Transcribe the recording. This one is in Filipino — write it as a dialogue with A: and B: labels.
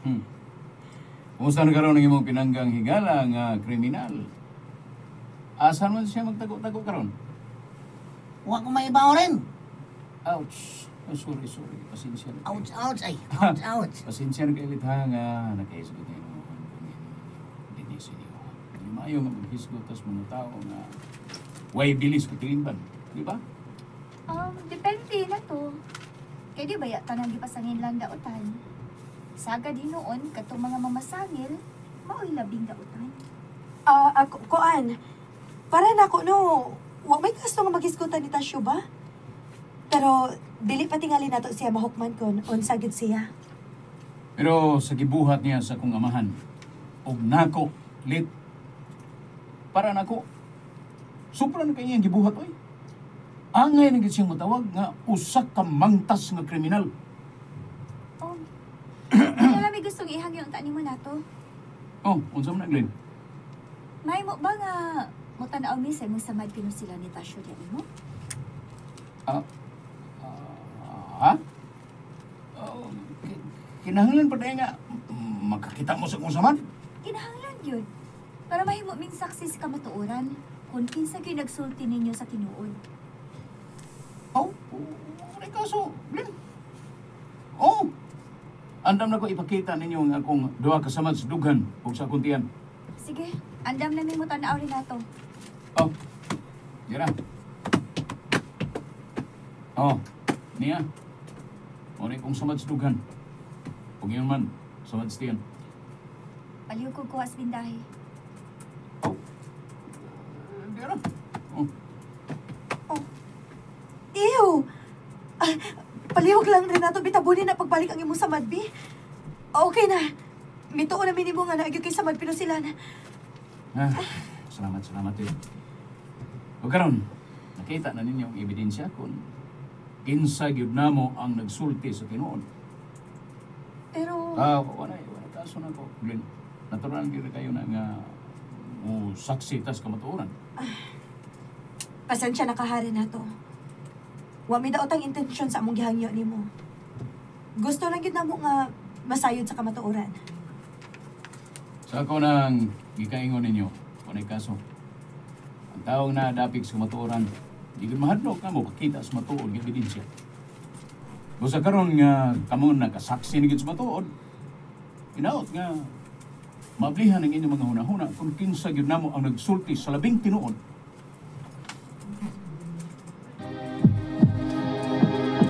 A: Hmm. Kumusta na karon ang imong pinanggang higala nga kriminal? Asan man siya magtago-tago karon?
B: Huwag ko may ibaw rin.
A: Ouch. Oh, sorry. Pasensya na.
B: Ouch, ouch, ay. Ouch, ouch.
A: Pasensya na kayo ha nga. Nakaisgot na yung linisin niyo. Hindi maayo nga maghisgot tas mga tao nga way bilis ko tilimban. Di ba?
C: Depende na to. Kaya di ba yata nang gipasangin lang dautan? Saga din noon, katong mga mamasangil, mao'y labing dautan.
D: Kuan. Para na ko, no, wag may gusto nga mag-iskutan ni Tasyo ba? Pero, dili pa tingali nato siya mahukman kon, unsagid siya.
A: Pero sa gibuhat niya sa kong amahan, og nako, lit, para nako, supra na kanya ang gibuhat, oy. Angay na gid siyang matawag nga usak ka mangtas nga kriminal.
C: Oh, kaya may gustong ihang yung tani mo na to.
A: Oh, unsa man Glenn?
C: May mo ba nga mutanaw mi sa imong samad pino sila ni Tasyo diyan mo?
A: Ha? Kinahanglan pa tayo nga makakita mo sa kung saman?
C: Kinahanglan yun. Para mahimo ming saksi sa kamatuoran kung kinsa gyud nagsulti ninyo sa tinuod.
A: Oh, may kaso, Glenn. Oh, andam na ko ipakita ninyo nga akong duha ka samad sa dughan ug sa kuntian.
C: Sige, andam na mi mo tanaw rin nato.
A: Oh, gira. Oh, niya. Muna kong samad sa dughan. Huwag yun man, samad sa tiyan.
C: Paliw ko kuwas bindahe.
A: Oh, gira. Oh.
D: Ew! Palihog lang rin nato, bitabunin na pagbalik ang imong samad, bi. Okay na. Mituo na minimo nga naagyo kay samad pino sila na.
A: Salamat yun. O karon, nakita na ninyo ang ebidensya kung kinsa gyud namo ang nagsulti sa tinuod.
C: Pero
A: Wala kaso na ko. Glenn, natural gyud kayo na nga saksi tas kamatuoran.
D: Pasensya na kahari na to. Wa mi daot ang intensyon sa among gihangyo nimo. Gusto lang gyud namo nga masayod sa kamatuoran.
A: Sa ako nang gikaingon ninyo, kunay kaso. Ang taong na dapig sa matuoran, di ko mahadlok na mo kakita sa matuod ng ebidensya. Busa karon nga kamo nakasaksi na gid sa matuod. Inaot nga mablihan ang inyong mga hunahuna kung kinsa gyud namo ang nagsulti sa labing tinuod